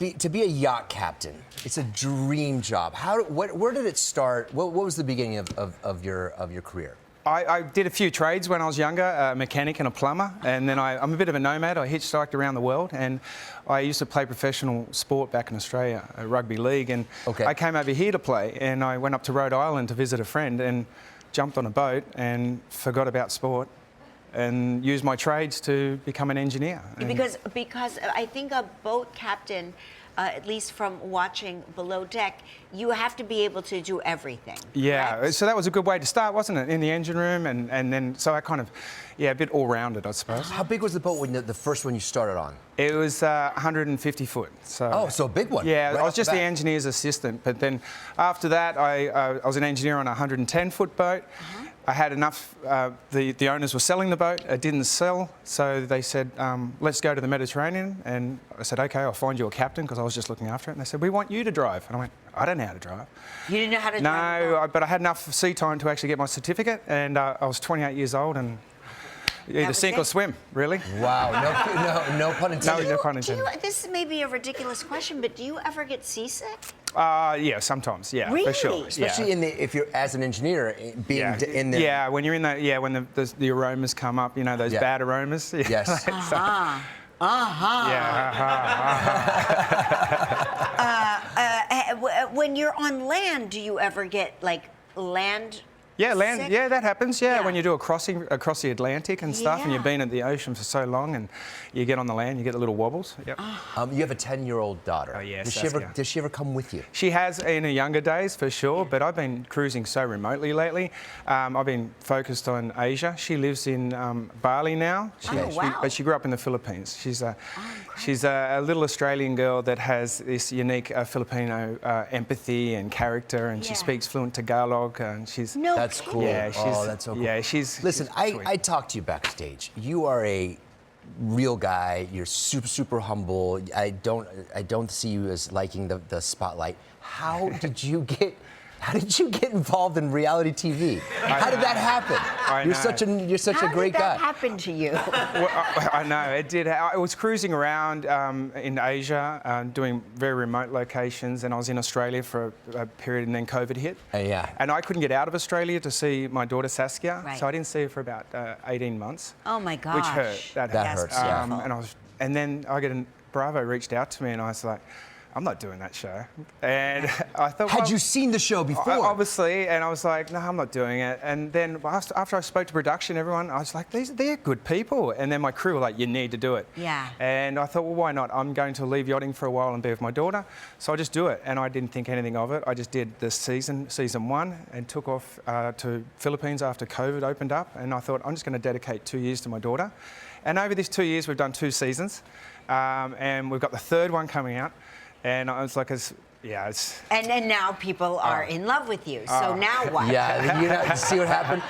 to be a yacht captain, it's a dream job. Where did it start? What was the beginning of your career? I did a few trades when I was younger, a mechanic and a plumber, and then I'm a bit of a nomad. I hitchhiked around the world, and I used to play professional sport back in Australia, rugby league, and I came over here to play, and I went up to Rhode Island to visit a friend and jumped on a boat and forgot about sport and used my trades to become an engineer. Because I think a boat captain, at least from watching Below Deck, you have to be able to do everything. Yeah, right? So that was a good way to start, wasn't it? In the engine room, and then so I kind of, a bit all-rounded, I suppose. How big was the boat when the first one you started on? It was 150 foot. So so a big one. Yeah, right I was just the engineer's assistant, but then after that, I was an engineer on a 110-foot boat. I had enough, the owners were selling the boat, it didn't sell, so they said, let's go to the Mediterranean, and I said, okay, I'll find you a captain, because I was just looking after it, and they said, we want you to drive. And I went, I don't know how to drive. You didn't know how to drive? No, but I had enough sea time to actually get my certificate, and I was 28 years old, and either sink or swim, really. Wow, no pun intended. No pun intended. This may be a ridiculous question, but do you ever get seasick? Yeah, sometimes, yeah, really? for sure. Especially if you're as an engineer being in the when you're in the when the aromas come up, those bad aromas. Yes. When you're on land, do you ever get like land? Yeah, land. sick? Yeah, that happens. Yeah, when you do a crossing across the Atlantic and stuff, and you've been at the ocean for so long, and you get on the land, you get the little wobbles. Yep. You have a 10-year-old daughter. Oh yes. Does she ever come with you? She has in her younger days, for sure. But I've been cruising so remotely lately. I've been focused on Asia. She lives in Bali now. But she grew up in the Philippines. She's a little Australian girl that has this unique Filipino empathy and character, and she speaks fluent Tagalog, and she's. That's cool. Yeah, that's so cool. Yeah, she's. Listen, I talked to you backstage. You are a real guy. You're super humble. I don't see you as liking the spotlight. How did you get involved in reality TV? How did that happen? You're such a great guy. How did that happen to you? Well, I know it did. I was cruising around in Asia, doing very remote locations, and I was in Australia for a period, and then COVID hit. And I couldn't get out of Australia to see my daughter Saskia, so I didn't see her for about 18 months. Oh my gosh. Which hurt. That hurts. Yeah. And then Bravo reached out to me, and I was like, I'm not doing that show. And I thought, had you seen the show before? Obviously, and I was like, no, I'm not doing it. And then after I spoke to production, everyone, I was like, they're good people. And then my crew were like, you need to do it. Yeah. And I thought, well, why not? I'm going to leave yachting for a while and be with my daughter, so I'll just do it. And I didn't think anything of it. I just did the season 1, and took off to Philippines after COVID opened up. And I thought, I'm just going to dedicate 2 years to my daughter. And over these 2 years, we've done 2 seasons, and we've got the 3rd one coming out. And I was like, it's. And now people are in love with you. So now what? Yeah, see what happened?